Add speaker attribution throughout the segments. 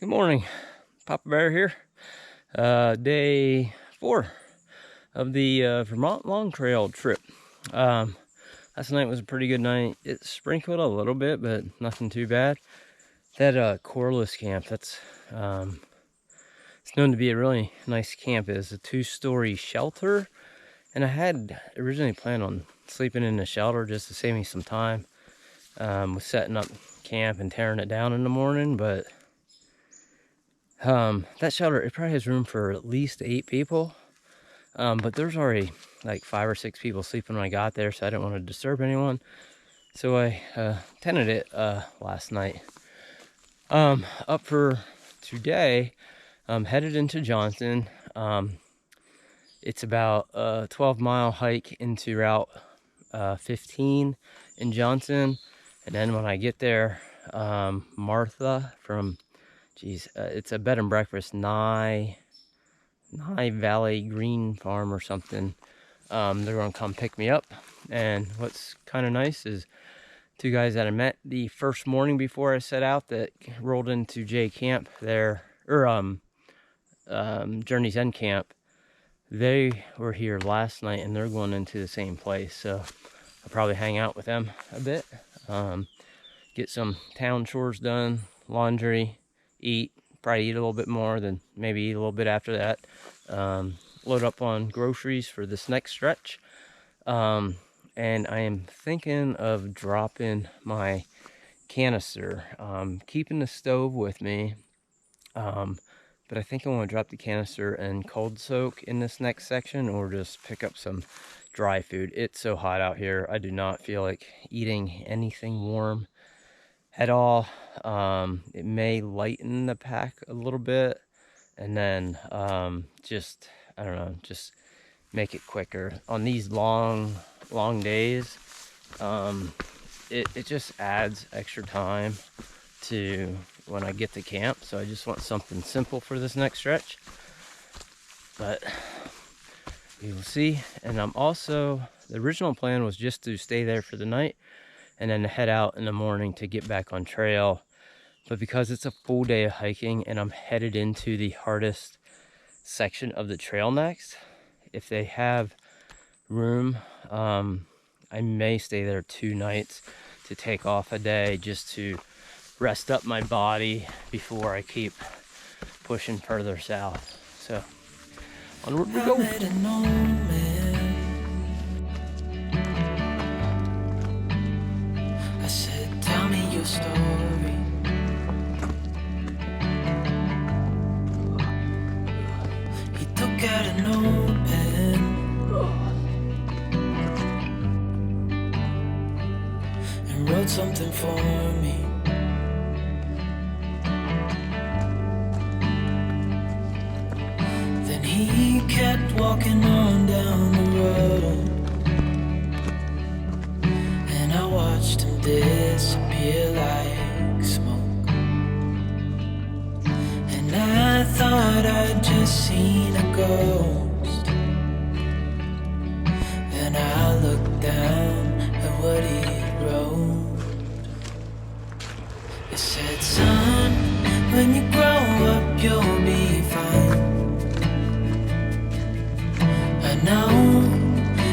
Speaker 1: Good morning, Papa Bear here. Day 4 of the Vermont Long Trail trip. Last night was a pretty good night. It sprinkled a little bit, but nothing too bad. That Corrliss camp, that's it's known to be a really nice camp. It's a 2-story shelter, and I had originally planned on sleeping in the shelter just to save me some time with setting up camp and tearing it down in the morning, but that shelter, it probably has room for at least 8 people, but there's already like 5 or 6 people sleeping when I got there, so I didn't want to disturb anyone. So I tented it last night. Up for today, headed into Johnson. It's about a 12-mile hike into Route 15 in Johnson, and then when I get there, Martha from it's a bed and breakfast, Nye Valley Green Farm or something. They're gonna come pick me up, and what's kind of nice is 2 guys that I met the first morning before I set out that rolled into J Camp there, or Journey's End Camp. They were here last night, and they're going into the same place, so I'll probably hang out with them a bit, get some town chores done, laundry, eat, probably eat a little bit more, then maybe eat a little bit after that, load up on groceries for this next stretch, and I am thinking of dropping my canister, keeping the stove with me, but I think I want to drop the canister and cold soak in this next section, or just pick up some dry food. It's so hot out here, I do not feel like eating anything warm at all. It may lighten the pack a little bit, and then just, I don't know, just make it quicker on these long days. It just adds extra time to when I get to camp, so I just want something simple for this next stretch, but we will see. And I'm also, the original plan was just to stay there for the night and then head out in the morning to get back on trail. But because it's a full day of hiking and I'm headed into the hardest section of the trail next, if they have room, I may stay there 2 nights to take off a day just to rest up my body before I keep pushing further south. So onward we go.
Speaker 2: I said, tell me your story. He took out a notepad and wrote something for me. Then he kept walking on down the road, and I watched him disappear like smoke. And I thought I'd just seen a ghost. Then I looked down at what he wrote. It said, son, when you grow up you'll be fine. I know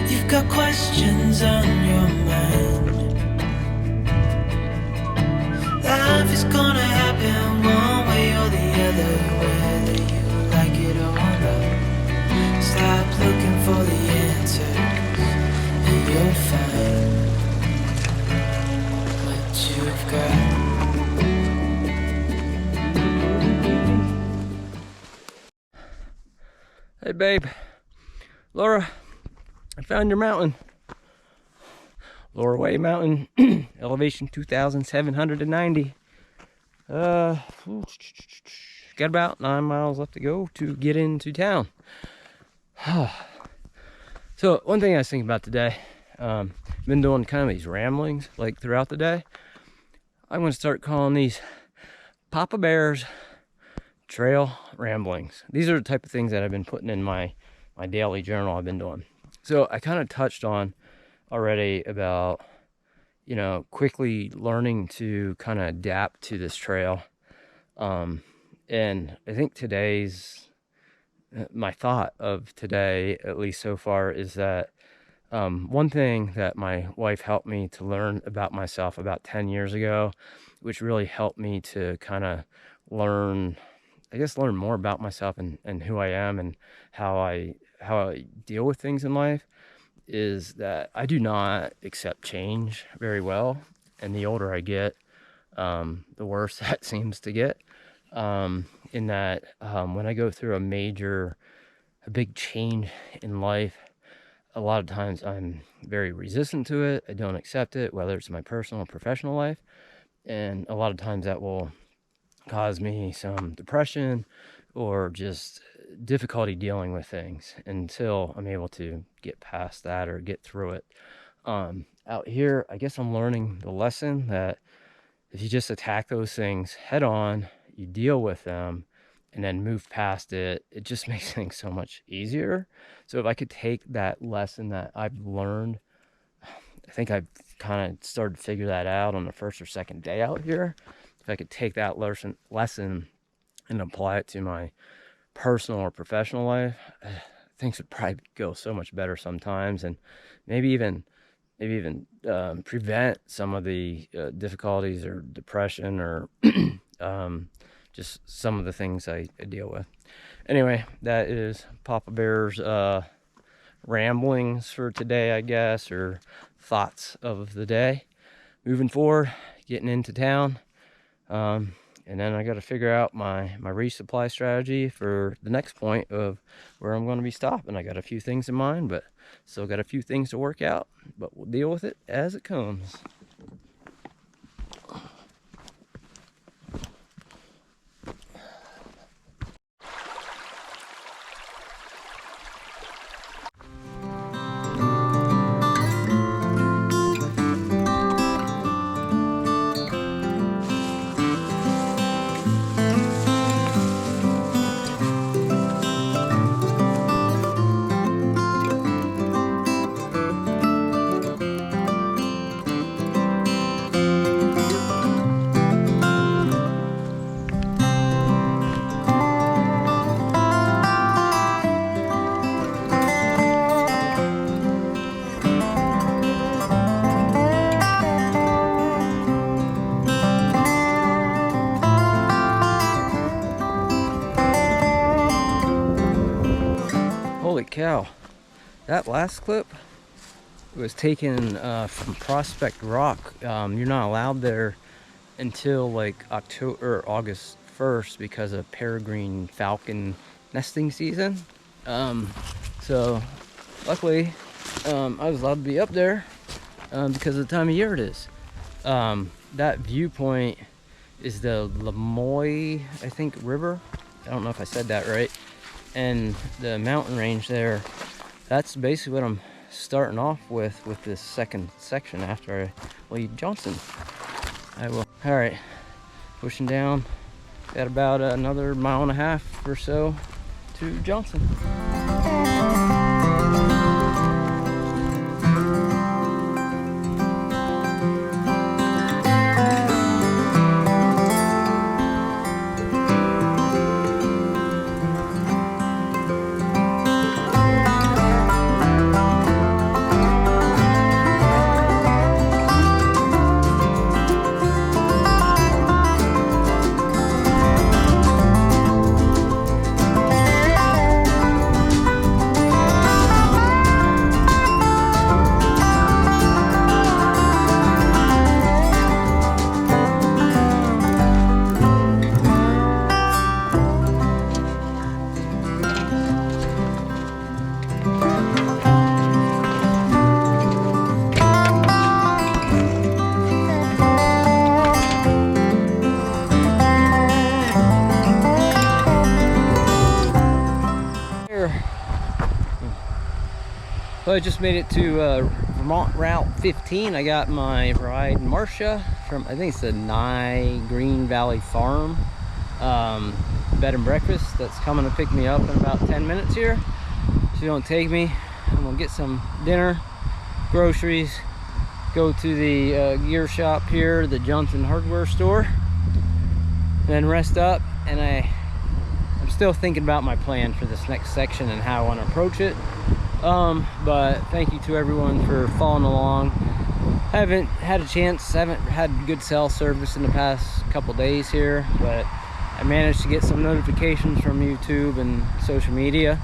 Speaker 2: you've got questions on your mind. Life is gonna happen one way or the other, whether you like it or not. Stop looking for the answers and you'll find what you've got.
Speaker 1: Hey babe, Laura, I found your mountain. Laura Way Mountain, elevation 2,790. Got about 9 miles left to go to get into town. So one thing I was thinking about today, I've been doing kind of these ramblings like throughout the day. I'm going to start calling these Papa Bear's trail ramblings. These are the type of things that I've been putting in my daily journal I've been doing. So I kind of touched on already about, you know, quickly learning to kind of adapt to this trail. And I think my thought of today, at least so far, is that one thing that my wife helped me to learn about myself about 10 years ago, which really helped me to kind of learn, learn more about myself and who I am and how I deal with things in life, is that I do not accept change very well. And the older I get, the worse that seems to get. In that, when I go through a big change in life, a lot of times I'm very resistant to it. I don't accept it, whether it's my personal or professional life. And a lot of times that will cause me some depression or just difficulty dealing with things until I'm able to get past that or get through it. Out here, I guess I'm learning the lesson that if you just attack those things head on, you deal with them, and then move past it, it just makes things so much easier. So if I could take that lesson that I've learned, I think I've kind of started to figure that out on the first or second day out here. If I could take that lesson and apply it to my personal or professional life, things would probably go so much better sometimes, and maybe even prevent some of the difficulties or depression or just some of the things I deal with. Anyway, that is Papa Bear's ramblings for today, I guess, or thoughts of the day. Moving forward, getting into town, and then I got to figure out my resupply strategy for the next point of where I'm going to be stopping. I got a few things in mind, but still got a few things to work out, but we'll deal with it as it comes. Holy cow, that last clip was taken from Prospect Rock. You're not allowed there until like October or August 1st because of peregrine falcon nesting season. So luckily I was allowed to be up there because of the time of year it is. That viewpoint is the Lemoy, I think, river. I don't know if I said that right. And the mountain range there, that's basically what I'm starting off with this second section after I leave Johnson. I will. All right, pushing down. Got about another 1.5 miles or so to Johnson. So I just made it to Vermont Route 15. I got my ride Marcia from, I think it's the Nye Green Valley Farm bed and breakfast that's coming to pick me up in about 10 minutes here. She don't take me. I'm gonna get some dinner, groceries, go to the gear shop here, the Johnson hardware store, then rest up. And I still thinking about my plan for this next section and how I want to approach it. But thank you to everyone for following along. Haven't had good cell service in the past couple days here, but I managed to get some notifications from YouTube and social media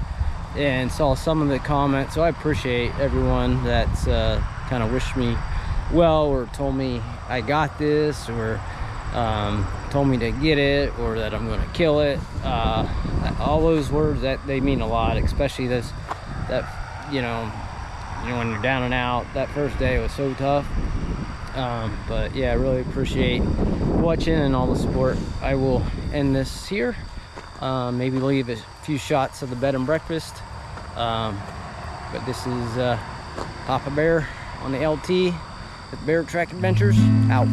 Speaker 1: and saw some of the comments, so I appreciate everyone that's kind of wished me well or told me I got this, or told me to get it, or that I'm going to kill it. All those words, that they mean a lot, especially you know, when you're down and out. That first day was so tough. But yeah, I really appreciate watching and all the support. I will end this here. Maybe leave a few shots of the bed and breakfast. But this is Papa Bear on the LT with Bear Track Adventures, out.